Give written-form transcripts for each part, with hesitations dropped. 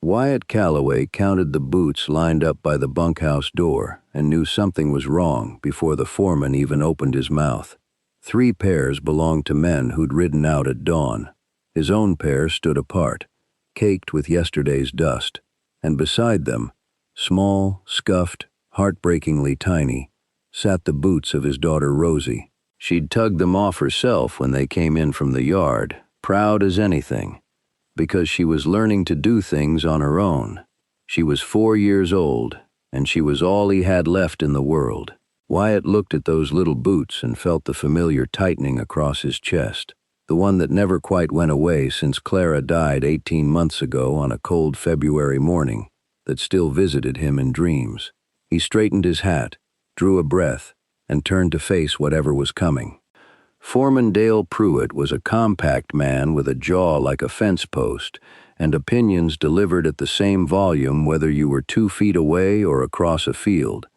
Wyatt Calloway counted the boots lined up by the bunkhouse door and knew something was wrong before the foreman even opened his mouth. 3 pairs belonged to men who'd ridden out at dawn. His own pair stood apart, caked with yesterday's dust, and beside them, small, scuffed, heartbreakingly tiny, sat the boots of his daughter Rosie. She'd tugged them off herself when they came in from the yard, proud as anything, because she was learning to do things on her own. She was 4 years old, and she was all he had left in the world. Wyatt looked at those little boots and felt the familiar tightening across his chest, the one that never quite went away since Clara died 18 months ago on a cold February morning, that still visited him in dreams. He straightened his hat, drew a breath, and turned to face whatever was coming. Foreman Dale Pruitt was a compact man with a jaw like a fence post and opinions delivered at the same volume whether you were 2 feet away or across a field.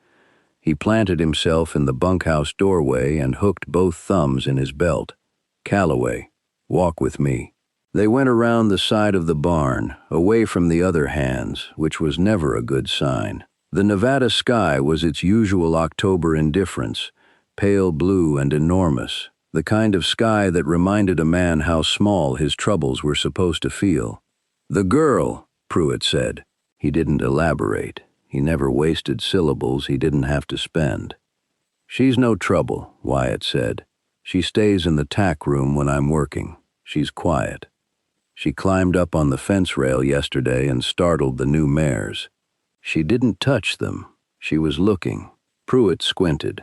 He planted himself in the bunkhouse doorway and hooked both thumbs in his belt. "Calloway, walk with me." They went around the side of the barn, away from the other hands, which was never a good sign. The Nevada sky was its usual October indifference, pale blue and enormous, the kind of sky that reminded a man how small his troubles were supposed to feel. "The girl," Pruitt said. He didn't elaborate. He never wasted syllables he didn't have to spend. "She's no trouble," Wyatt said. "She stays in the tack room when I'm working. She's quiet. She climbed up on the fence rail yesterday and startled the new mares. She didn't touch them. She was looking." Pruitt squinted.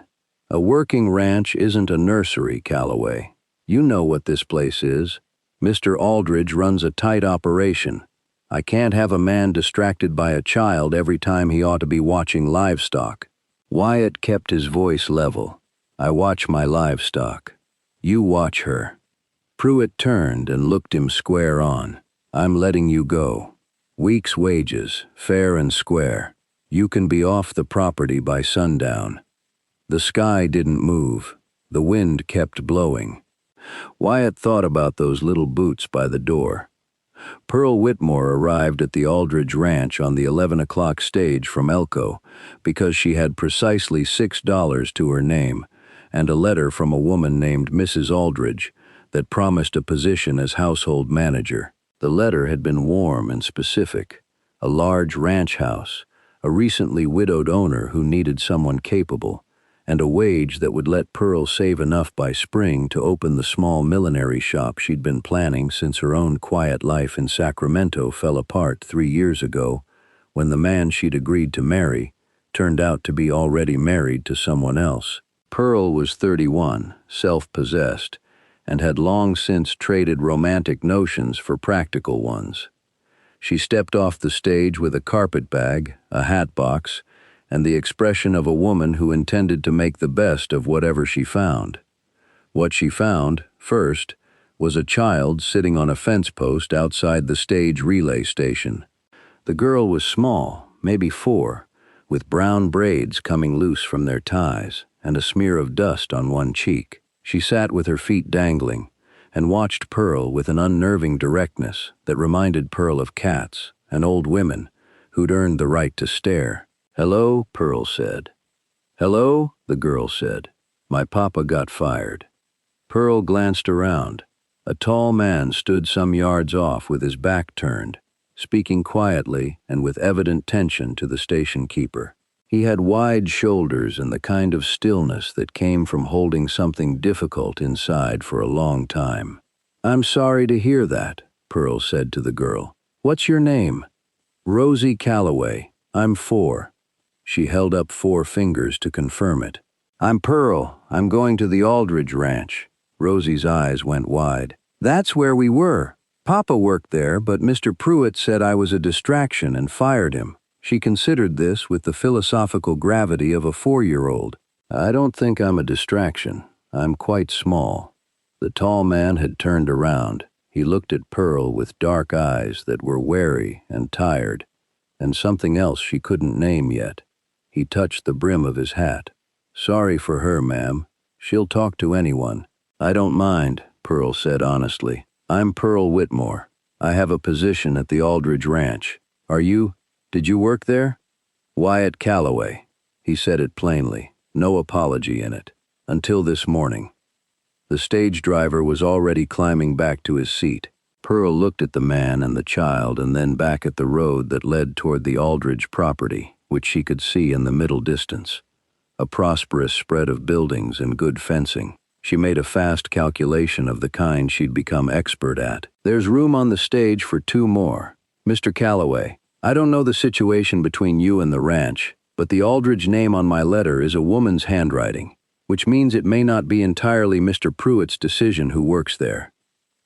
"A working ranch isn't a nursery, Calloway. You know what this place is. Mr. Aldridge runs a tight operation. I can't have a man distracted by a child every time he ought to be watching livestock." Wyatt kept his voice level. "I watch my livestock. You watch her." Pruitt turned and looked him square on. "I'm letting you go. Week's wages, fair and square. You can be off the property by sundown." The sky didn't move. The wind kept blowing. Wyatt thought about those little boots by the door. Pearl Whitmore arrived at the Aldridge Ranch on the 11 o'clock stage from Elko because she had precisely $6 to her name and a letter from a woman named Mrs. Aldridge that promised a position as household manager. The letter had been warm and specific. A large ranch house, a recently widowed owner who needed someone capable, and a wage that would let Pearl save enough by spring to open the small millinery shop she'd been planning since her own quiet life in Sacramento fell apart 3 years ago when the man she'd agreed to marry turned out to be already married to someone else. Pearl was 31, self-possessed, and had long since traded romantic notions for practical ones. She stepped off the stage with a carpet bag, a hat box, and the expression of a woman who intended to make the best of whatever she found. What she found, first, was a child sitting on a fence post outside the stage relay station. The girl was small, maybe 4, with brown braids coming loose from their ties and a smear of dust on one cheek. She sat with her feet dangling and watched Pearl with an unnerving directness that reminded Pearl of cats and old women who'd earned the right to stare. "Hello," Pearl said. "Hello," the girl said. "My papa got fired." Pearl glanced around. A tall man stood some yards off with his back turned, speaking quietly and with evident tension to the station keeper. He had wide shoulders and the kind of stillness that came from holding something difficult inside for a long time. "I'm sorry to hear that," Pearl said to the girl. "What's your name?" "Rosie Calloway. I'm 4. She held up 4 fingers to confirm it. "I'm Pearl. I'm going to the Aldridge Ranch." Rosie's eyes went wide. "That's where we were. Papa worked there, but Mr. Pruitt said I was a distraction and fired him." She considered this with the philosophical gravity of a 4-year-old. "I don't think I'm a distraction. I'm quite small." The tall man had turned around. He looked at Pearl with dark eyes that were wary and tired, and something else she couldn't name yet. He touched the brim of his hat. "Sorry for her, ma'am. She'll talk to anyone." "I don't mind," Pearl said honestly. "I'm Pearl Whitmore. I have a position at the Aldridge Ranch. Did you work there?" "Wyatt Calloway." He said it plainly, no apology in it. "Until this morning." The stage driver was already climbing back to his seat. Pearl looked at the man and the child and then back at the road that led toward the Aldridge property, which she could see in the middle distance. A prosperous spread of buildings and good fencing. She made a fast calculation of the kind she'd become expert at. "There's room on the stage for 2 more. Mr. Calloway, I don't know the situation between you and the ranch, but the Aldridge name on my letter is a woman's handwriting, which means it may not be entirely Mr. Pruitt's decision who works there."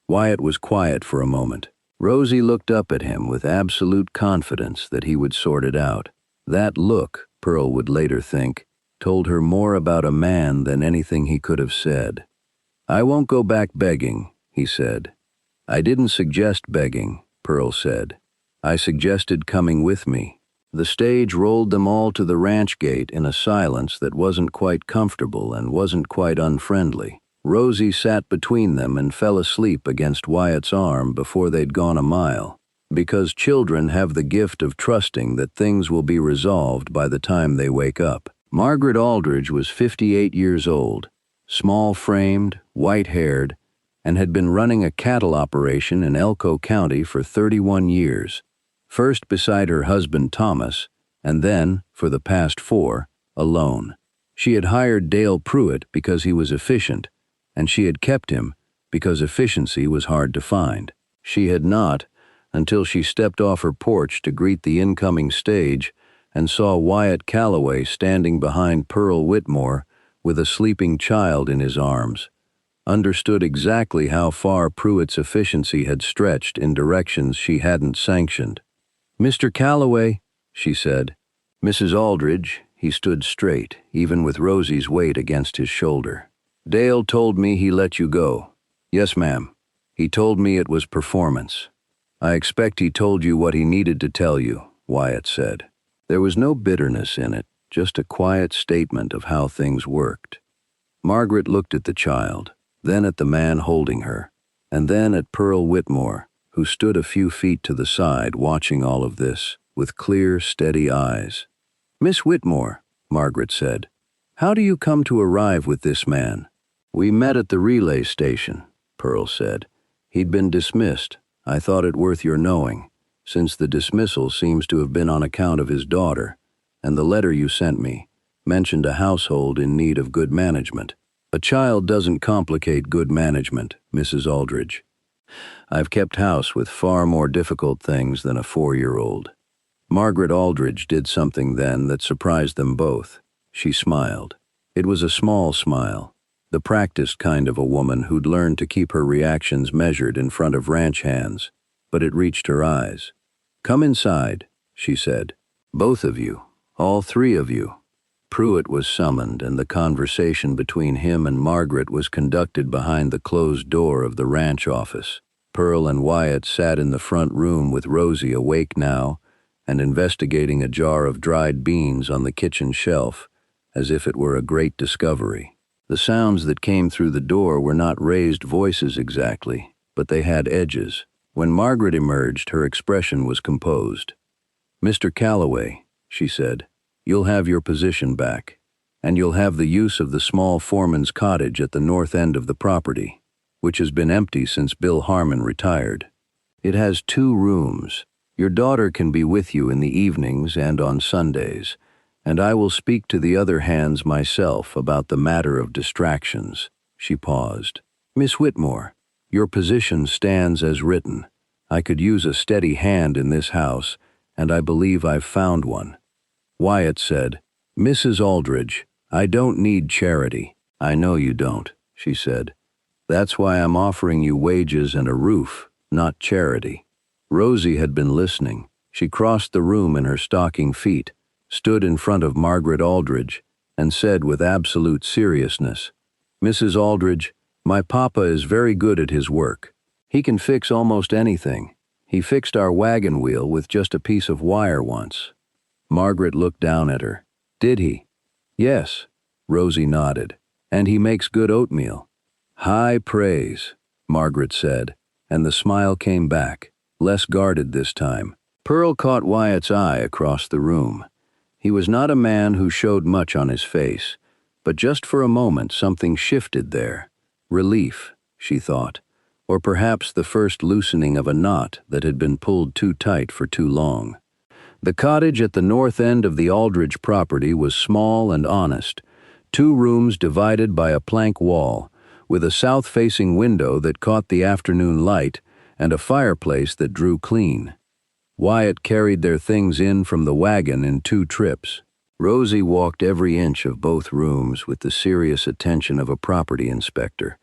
Wyatt was quiet for a moment. Rosie looked up at him with absolute confidence that he would sort it out. That look, Pearl would later think, told her more about a man than anything he could have said. "I won't go back begging," he said. "I didn't suggest begging," Pearl said. "I suggested coming with me." The stage rolled them all to the ranch gate in a silence that wasn't quite comfortable and wasn't quite unfriendly. Rosie sat between them and fell asleep against Wyatt's arm before they'd gone a mile, because children have the gift of trusting that things will be resolved by the time they wake up. Margaret Aldridge was 58 years old, small-framed, white-haired, and had been running a cattle operation in Elko County for 31 years, first beside her husband Thomas, and then, for the past 4, alone. She had hired Dale Pruitt because he was efficient, and she had kept him because efficiency was hard to find. She had not, until she stepped off her porch to greet the incoming stage and saw Wyatt Calloway standing behind Pearl Whitmore with a sleeping child in his arms, understood exactly how far Pruitt's efficiency had stretched in directions she hadn't sanctioned. "Mr. Calloway," she said. "Mrs. Aldridge." He stood straight, even with Rosie's weight against his shoulder. "Dale told me he let you go." "Yes, ma'am. He told me it was performance." "I expect he told you what he needed to tell you," Wyatt said. There was no bitterness in it, just a quiet statement of how things worked. Margaret looked at the child, then at the man holding her, and then at Pearl Whitmore, who stood a few feet to the side watching all of this, with clear, steady eyes. "Miss Whitmore," Margaret said, "how do you come to arrive with this man?" "We met at the relay station," Pearl said. "He'd been dismissed. I thought it worth your knowing, since the dismissal seems to have been on account of his daughter, and the letter you sent me mentioned a household in need of good management. A child doesn't complicate good management, Mrs. Aldridge. I've kept house with far more difficult things than a 4-year-old. Margaret Aldridge did something then that surprised them both. She smiled. It was a small smile, the practiced kind of a woman who'd learned to keep her reactions measured in front of ranch hands, but it reached her eyes. "Come inside," she said. "Both of you, all 3 of you." Pruitt was summoned, and the conversation between him and Margaret was conducted behind the closed door of the ranch office. Pearl and Wyatt sat in the front room with Rosie awake now and investigating a jar of dried beans on the kitchen shelf, as if it were a great discovery. The sounds that came through the door were not raised voices exactly, but they had edges. When Margaret emerged, her expression was composed. "Mr. Calloway," she said, "you'll have your position back, and you'll have the use of the small Foreman's cottage at the north end of the property, which has been empty since Bill Harmon retired. It has 2 rooms. Your daughter can be with you in the evenings and on Sundays, and I will speak to the other hands myself about the matter of distractions." She paused. "Miss Whitmore, your position stands as written. I could use a steady hand in this house, and I believe I've found one." Wyatt said, "Mrs. Aldridge, I don't need charity." "I know you don't," she said. "That's why I'm offering you wages and a roof, not charity." Rosie had been listening. She crossed the room in her stocking feet, stood in front of Margaret Aldridge, and said with absolute seriousness, "Mrs. Aldridge, my papa is very good at his work. He can fix almost anything. He fixed our wagon wheel with just a piece of wire once." Margaret looked down at her. "Did he?" "Yes," Rosie nodded. "And he makes good oatmeal." "High praise," Margaret said, and the smile came back, less guarded this time. Pearl caught Wyatt's eye across the room. He was not a man who showed much on his face, but just for a moment something shifted there. Relief, she thought, or perhaps the first loosening of a knot that had been pulled too tight for too long. The cottage at the north end of the Aldridge property was small and honest, 2 rooms divided by a plank wall, with a south-facing window that caught the afternoon light and a fireplace that drew clean. Wyatt carried their things in from the wagon in 2 trips. Rosie walked every inch of both rooms with the serious attention of a property inspector,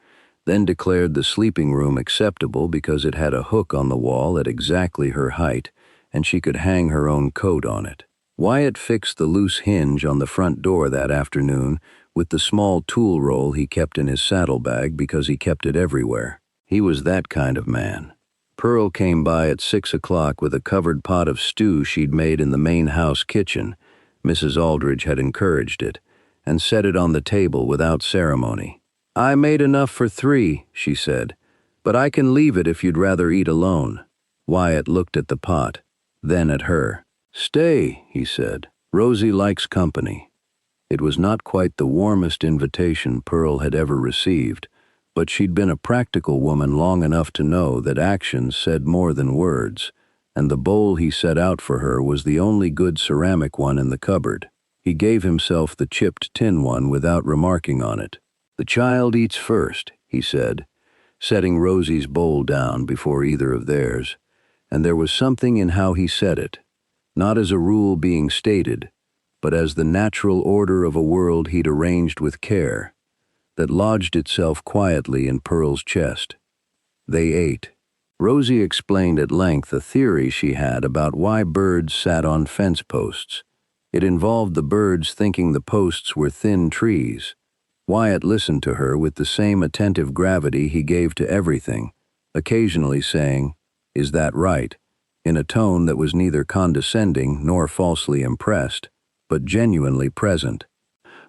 then declared the sleeping room acceptable because it had a hook on the wall at exactly her height, and she could hang her own coat on it. Wyatt fixed the loose hinge on the front door that afternoon with the small tool roll he kept in his saddlebag because he kept it everywhere. He was that kind of man. Pearl came by at 6 o'clock with a covered pot of stew she'd made in the main house kitchen. Mrs. Aldridge had encouraged it, and set it on the table without ceremony. "I made enough for 3, she said, "but I can leave it if you'd rather eat alone." Wyatt looked at the pot, then at her. "Stay," he said. "Rosie likes company." It was not quite the warmest invitation Pearl had ever received, but she'd been a practical woman long enough to know that actions said more than words, and the bowl he set out for her was the only good ceramic one in the cupboard. He gave himself the chipped tin one without remarking on it. "The child eats first," he said, setting Rosie's bowl down before either of theirs, and there was something in how he said it, not as a rule being stated, but as the natural order of a world he'd arranged with care, that lodged itself quietly in Pearl's chest. They ate. Rosie explained at length a theory she had about why birds sat on fence posts. It involved the birds thinking the posts were thin trees. Wyatt listened to her with the same attentive gravity he gave to everything, occasionally saying, "Is that right?" in a tone that was neither condescending nor falsely impressed, but genuinely present.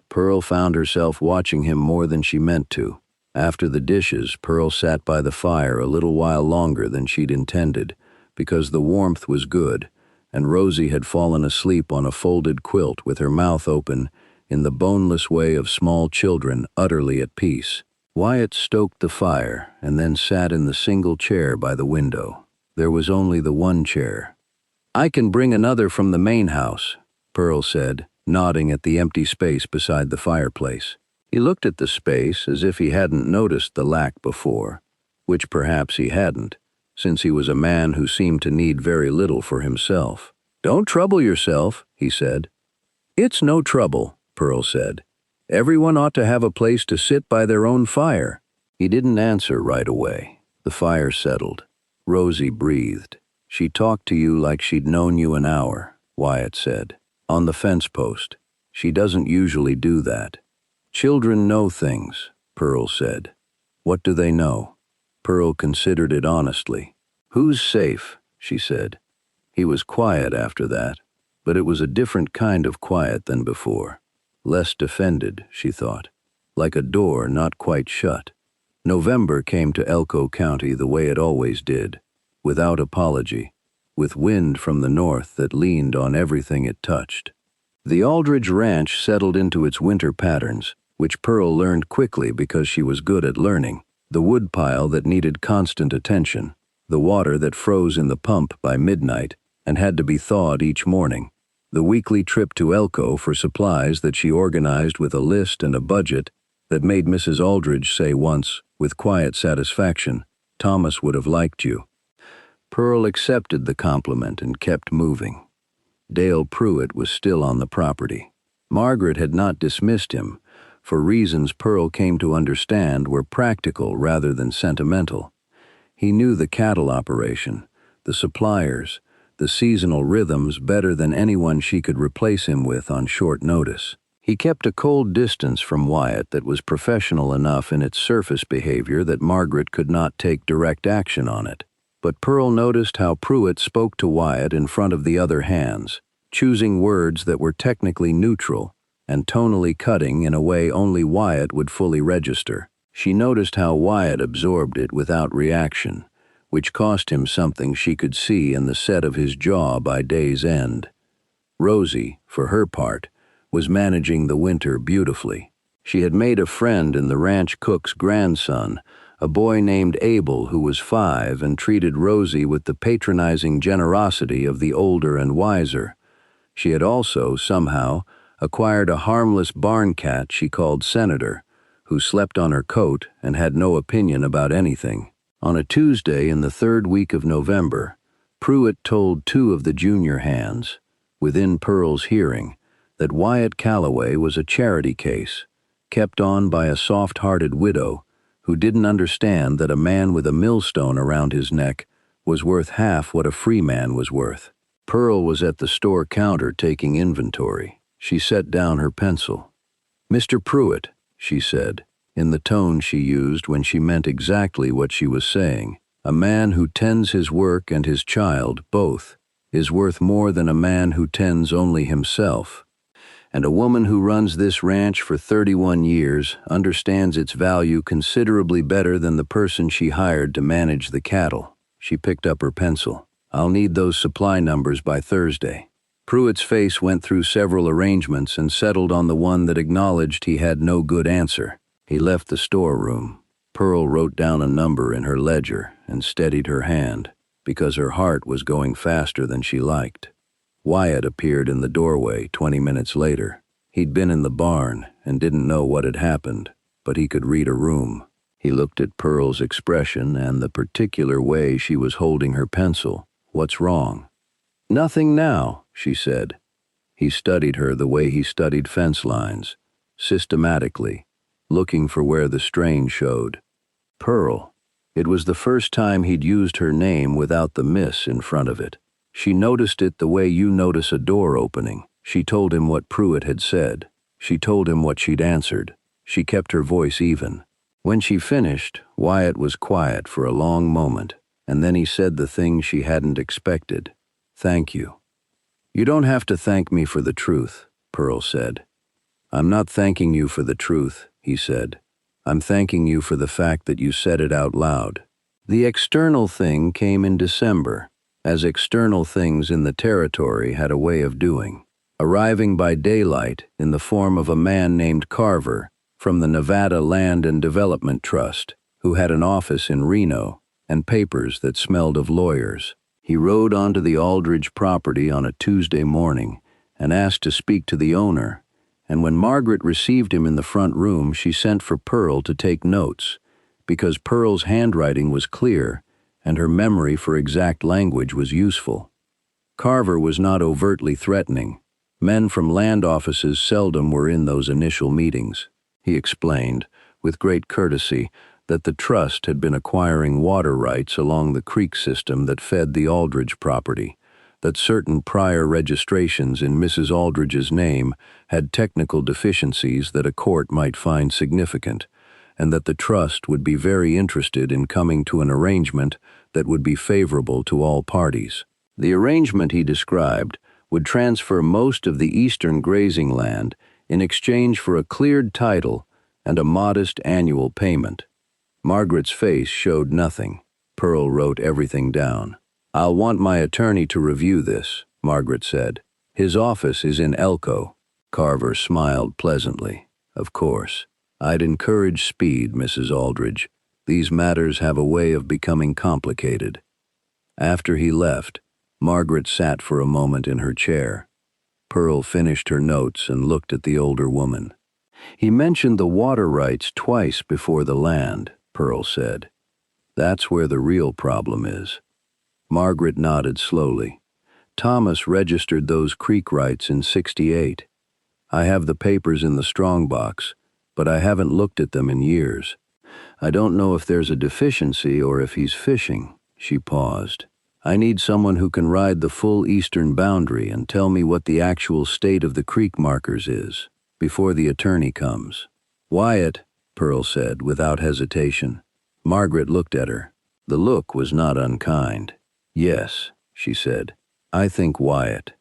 Pearl found herself watching him more than she meant to. After the dishes, Pearl sat by the fire a little while longer than she'd intended, because the warmth was good, and Rosie had fallen asleep on a folded quilt with her mouth open, in the boneless way of small children utterly at peace. Wyatt stoked the fire and then sat in the single chair by the window. There was only the one chair. "I can bring another from the main house," Pearl said, nodding at the empty space beside the fireplace. He looked at the space as if he hadn't noticed the lack before, which perhaps he hadn't, since he was a man who seemed to need very little for himself. "Don't trouble yourself," he said. "It's no trouble," Pearl said. "Everyone ought to have a place to sit by their own fire." He didn't answer right away. The fire settled. Rosie breathed. "She talked to you like she'd known you an hour," Wyatt said. "On the fence post. She doesn't usually do that." "Children know things," Pearl said. "What do they know?" Pearl considered it honestly. "Who's safe?" she said. He was quiet after that, but it was a different kind of quiet than before. Less defended, she thought, like a door not quite shut. November came to Elko County the way it always did, without apology, with wind from the north that leaned on everything it touched. The Aldridge Ranch settled into its winter patterns, which Pearl learned quickly because she was good at learning. The woodpile that needed constant attention, the water that froze in the pump by midnight and had to be thawed each morning, the weekly trip to Elko for supplies that she organized with a list and a budget that made Mrs. Aldridge say once, with quiet satisfaction, "Thomas would have liked you." Pearl accepted the compliment and kept moving. Dale Pruitt was still on the property. Margaret had not dismissed him, for reasons Pearl came to understand were practical rather than sentimental. He knew the cattle operation, the suppliers, the seasonal rhythms better than anyone she could replace him with on short notice. He kept a cold distance from Wyatt that was professional enough in its surface behavior that Margaret could not take direct action on it. But Pearl noticed how Pruitt spoke to Wyatt in front of the other hands, choosing words that were technically neutral and tonally cutting in a way only Wyatt would fully register. She noticed how Wyatt absorbed it without reaction, which cost him something she could see in the set of his jaw by day's end. Rosie, for her part, was managing the winter beautifully. She had made a friend in the ranch cook's grandson, a boy named Abel who was 5 and treated Rosie with the patronizing generosity of the older and wiser. She had also, somehow, acquired a harmless barn cat she called Senator, who slept on her coat and had no opinion about anything. On a Tuesday in the 3rd week of November, Pruitt told 2 of the junior hands, within Pearl's hearing, that Wyatt Calloway was a charity case, kept on by a soft-hearted widow who didn't understand that a man with a millstone around his neck was worth half what a free man was worth. Pearl was at the store counter taking inventory. She set down her pencil. "Mr. Pruitt," she said, in the tone she used when she meant exactly what she was saying, "a man who tends his work and his child, both, is worth more than a man who tends only himself. And a woman who runs this ranch for 31 years understands its value considerably better than the person she hired to manage the cattle." She picked up her pencil. "I'll need those supply numbers by Thursday." Pruitt's face went through several arrangements and settled on the one that acknowledged he had no good answer. He left the storeroom. Pearl wrote down a number in her ledger and steadied her hand, because her heart was going faster than she liked. Wyatt appeared in the doorway 20 minutes later. He'd been in the barn and didn't know what had happened, but he could read a room. He looked at Pearl's expression and the particular way she was holding her pencil. "What's wrong?" "Nothing now," she said. He studied her the way he studied fence lines, systematically, looking for where the strain showed. Pearl. It was the first time he'd used her name without the miss in front of it. She noticed it the way you notice a door opening. She told him what Pruitt had said. She told him what she'd answered. She kept her voice even. When she finished, Wyatt was quiet for a long moment, and then he said the thing she hadn't expected. "Thank you." "You don't have to thank me for the truth," Pearl said. "I'm not thanking you for the truth," he said. "I'm thanking you for the fact that you said it out loud." The external thing came in December, as external things in the territory had a way of doing, arriving by daylight in the form of a man named Carver from the Nevada Land and Development Trust, who had an office in Reno and papers that smelled of lawyers. He rode onto the Aldridge property on a Tuesday morning and asked to speak to the owner, and when Margaret received him in the front room, she sent for Pearl to take notes, because Pearl's handwriting was clear and her memory for exact language was useful. Carver was not overtly threatening. Men from land offices seldom were in those initial meetings. He explained, with great courtesy, that the trust had been acquiring water rights along the creek system that fed the Aldridge property, that certain prior registrations in Mrs. Aldridge's name had technical deficiencies that a court might find significant, and that the trust would be very interested in coming to an arrangement that would be favorable to all parties. The arrangement he described would transfer most of the eastern grazing land in exchange for a cleared title and a modest annual payment. Margaret's face showed nothing. Pearl wrote everything down. "I'll want my attorney to review this," Margaret said. "His office is in Elko." Carver smiled pleasantly. "Of course. I'd encourage speed, Mrs. Aldridge. These matters have a way of becoming complicated." After he left, Margaret sat for a moment in her chair. Pearl finished her notes and looked at the older woman. "He mentioned the water rights twice before the land," Pearl said. "That's where the real problem is." Margaret nodded slowly. "Thomas registered those creek rights in '68. I have the papers in the strongbox, but I haven't looked at them in years. I don't know if there's a deficiency or if he's fishing." She paused. "I need someone who can ride the full eastern boundary and tell me what the actual state of the creek markers is, before the attorney comes." "Wyatt," Pearl said, without hesitation. Margaret looked at her. The look was not unkind. "Yes," she said. "I think Wyatt."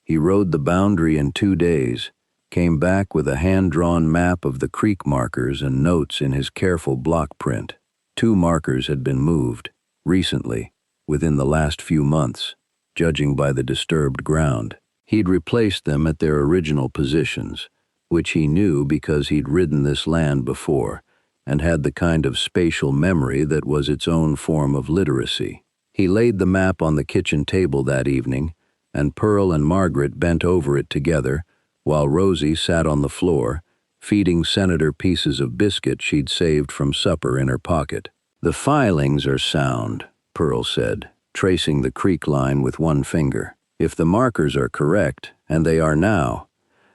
He rode the boundary in 2 days, came back with a hand-drawn map of the creek markers and notes in his careful block print. 2 markers had been moved. recently, within the last few months, judging by the disturbed ground. He'd replaced them at their original positions, which he knew because he'd ridden this land before, and had the kind of spatial memory that was its own form of literacy. He laid the map on the kitchen table that evening, and Pearl and Margaret bent over it together, while Rosie sat on the floor, feeding Senator pieces of biscuit she'd saved from supper in her pocket. "The filings are sound," Pearl said, tracing the creek line with one finger. "If the markers are correct, and they are now,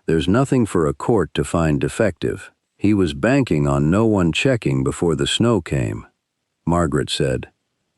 there's nothing for a court to find defective." "He was banking on no one checking before the snow came," Margaret said.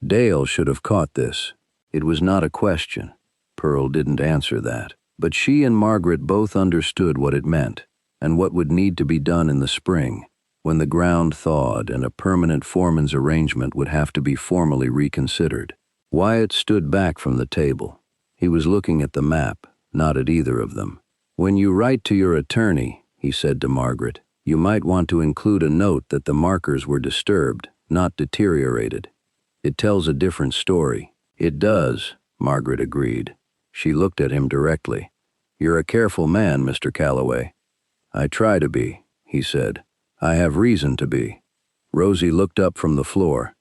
"Dale should have caught this." It was not a question. Pearl didn't answer that. But she and Margaret both understood what it meant, and what would need to be done in the spring, when the ground thawed and a permanent foreman's arrangement would have to be formally reconsidered. Wyatt stood back from the table. He was looking at the map, not at either of them. "When you write to your attorney," he said to Margaret, "you might want to include a note that the markers were disturbed, not deteriorated. It tells a different story." "It does," Margaret agreed. She looked at him directly. "You're a careful man, Mr. Calloway." "I try to be," he said. "I have reason to be." Rosie looked up from the floor.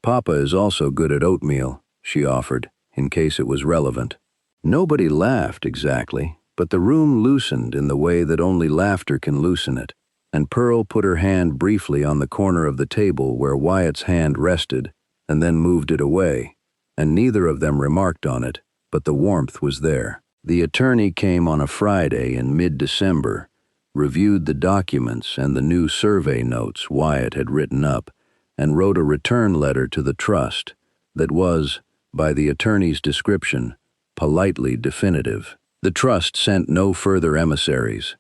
"Papa is also good at oatmeal," she offered, in case it was relevant. Nobody laughed exactly, but the room loosened in the way that only laughter can loosen it, and Pearl put her hand briefly on the corner of the table where Wyatt's hand rested, and then moved it away, and neither of them remarked on it, but the warmth was there. The attorney came on a Friday in mid-December, reviewed the documents and the new survey notes Wyatt had written up, and wrote a return letter to the trust that was, by the attorney's description, politely definitive. The trust sent no further emissaries.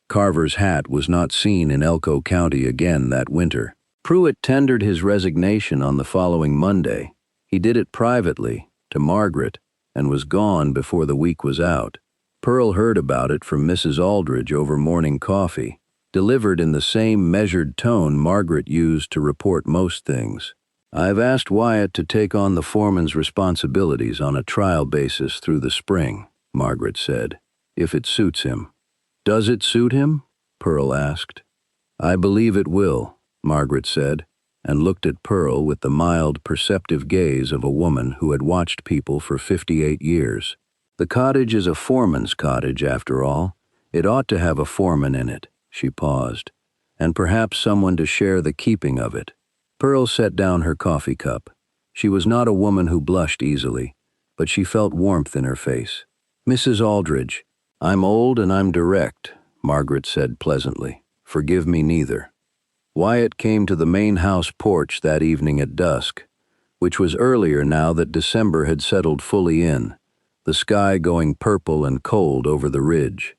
Carver's hat was not seen in Elko County again that winter. Pruitt tendered his resignation on the following Monday. He did it privately, to Margaret, and was gone before the week was out. Pearl heard about it from Mrs. Aldridge over morning coffee, delivered in the same measured tone Margaret used to report most things. "I've asked Wyatt to take on the foreman's responsibilities on a trial basis through the spring," Margaret said, "if it suits him." "Does it suit him?" Pearl asked. "I believe it will," Margaret said, and looked at Pearl with the mild, perceptive gaze of a woman who had watched people for 58 years. "The cottage is a foreman's cottage, after all. It ought to have a foreman in it." She paused. "And perhaps someone to share the keeping of it." Pearl set down her coffee cup. She was not a woman who blushed easily, but she felt warmth in her face. "Mrs. Aldridge, I'm old and I'm direct," Margaret said pleasantly. "Forgive me neither." Wyatt came to the main house porch that evening at dusk, which was earlier now that December had settled fully in, the sky going purple and cold over the ridge.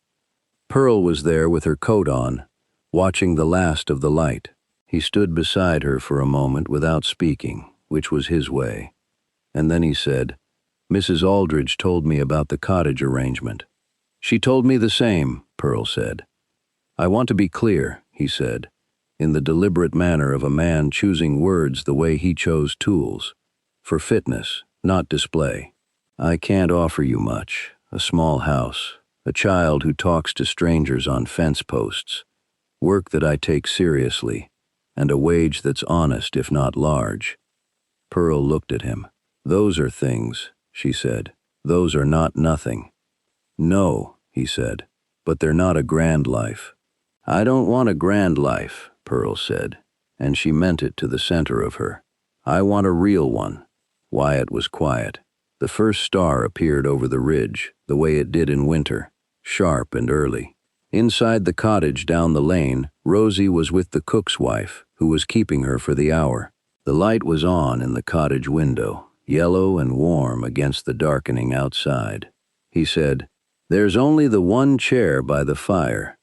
Pearl was there with her coat on, watching the last of the light. He stood beside her for a moment without speaking, which was his way, and then he said, "Mrs. Aldridge told me about the cottage arrangement." "She told me the same," Pearl said. "I want to be clear," he said, in the deliberate manner of a man choosing words the way he chose tools, for fitness, not display. "I can't offer you much. A small house, a child who talks to strangers on fence posts, work that I take seriously, and a wage that's honest if not large." Pearl looked at him. "Those are things," she said. "Those are not nothing." "No," he said, "but they're not a grand life." "I don't want a grand life," Pearl said, and she meant it to the center of her. "I want a real one." Wyatt was quiet. The first star appeared over the ridge, the way it did in winter, sharp and early. Inside the cottage down the lane, Rosie was with the cook's wife, who was keeping her for the hour. The light was on in the cottage window, yellow and warm against the darkening outside. He said, "There's only the one chair by the fire."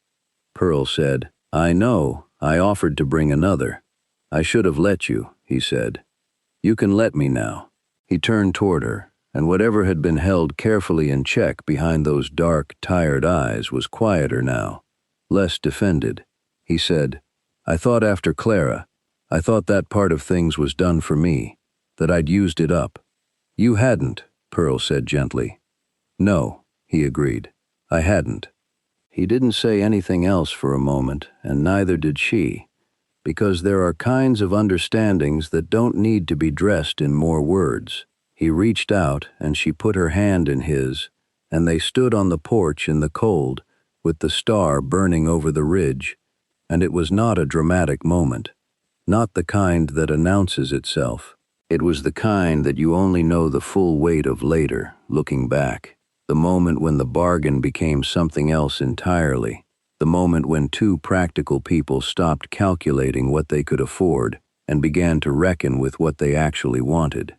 Pearl said, "I know. I offered to bring another." "I should have let you," he said. "You can let me now." He turned toward her, and whatever had been held carefully in check behind those dark, tired eyes was quieter now, less defended. He said, "I thought after Clara, I thought that part of things was done for me. that I'd used it up. You hadn't, Pearl said gently. No, he agreed. I hadn't. He didn't say anything else for a moment, and neither did she, because there are kinds of understandings that don't need to be dressed in more words. He reached out, and she put her hand in his, and they stood on the porch in the cold, with the star burning over the ridge, and it was not a dramatic moment, not the kind that announces itself. It was the kind that you only know the full weight of later, looking back, the moment when the bargain became something else entirely, the moment when two practical people stopped calculating what they could afford and began to reckon with what they actually wanted.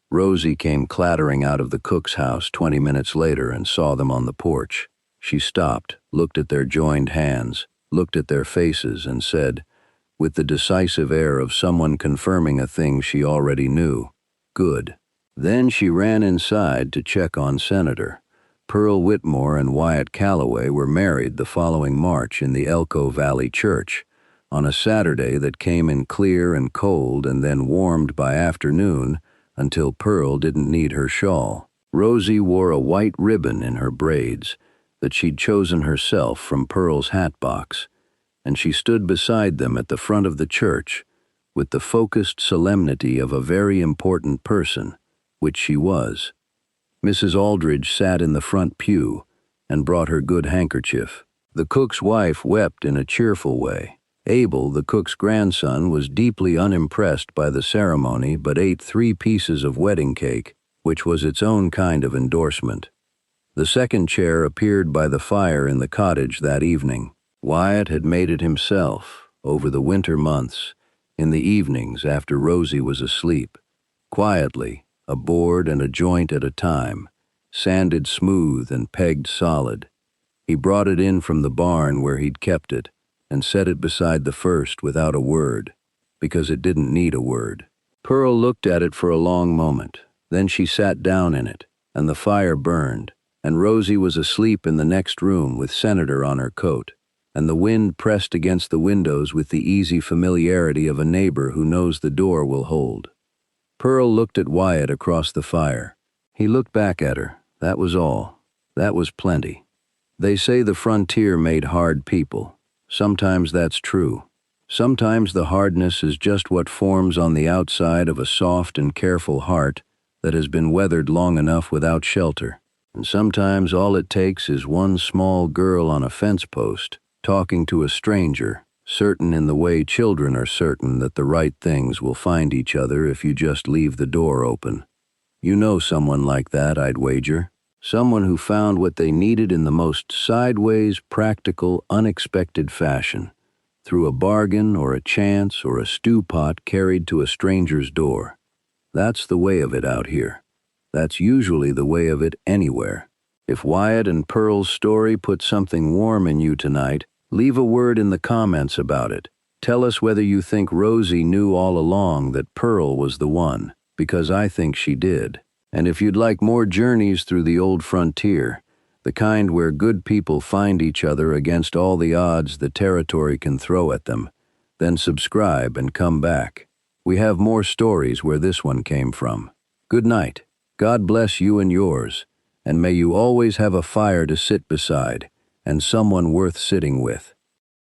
Rosie came clattering out of the cook's house 20 minutes later and saw them on the porch. She stopped, looked at their joined hands, looked at their faces, and said, with the decisive air of someone confirming a thing she already knew, "Good." Then she ran inside to check on Senator. Pearl Whitmore and Wyatt Calloway were married the following March in the Elko Valley Church, on a Saturday that came in clear and cold and then warmed by afternoon until Pearl didn't need her shawl. Rosie wore a white ribbon in her braids that she'd chosen herself from Pearl's hat box, and she stood beside them at the front of the church with the focused solemnity of a very important person, which she was. Mrs. Aldridge sat in the front pew and brought her good handkerchief. The cook's wife wept in a cheerful way. Abel, the cook's grandson, was deeply unimpressed by the ceremony but ate 3 pieces of wedding cake, which was its own kind of endorsement. The second chair appeared by the fire in the cottage that evening. Wyatt had made it himself, over the winter months, in the evenings after Rosie was asleep, quietly, a board and a joint at a time, sanded smooth and pegged solid. He brought it in from the barn where he'd kept it, and set it beside the first without a word, because it didn't need a word. Pearl looked at it for a long moment. Then she sat down in it, and the fire burned, and Rosie was asleep in the next room with Senator on her coat, and the wind pressed against the windows with the easy familiarity of a neighbor who knows the door will hold. Pearl looked at Wyatt across the fire. He looked back at her. That was all. That was plenty. They say the frontier made hard people. Sometimes that's true. Sometimes the hardness is just what forms on the outside of a soft and careful heart that has been weathered long enough without shelter. And sometimes all it takes is one small girl on a fence post, talking to a stranger, certain in the way children are certain that the right things will find each other if you just leave the door open. You know someone like that, I'd wager. Someone who found what they needed in the most sideways, practical, unexpected fashion, through a bargain or a chance or a stew pot carried to a stranger's door. That's the way of it out here. That's usually the way of it anywhere. If Wyatt and Pearl's story put something warm in you tonight, leave a word in the comments about it. Tell us whether you think Rosie knew all along that Pearl was the one, because I think she did. And if you'd like more journeys through the old frontier, the kind where good people find each other against all the odds the territory can throw at them, then subscribe and come back. We have more stories where this one came from. Good night. God bless you and yours, and may you always have a fire to sit beside and someone worth sitting with.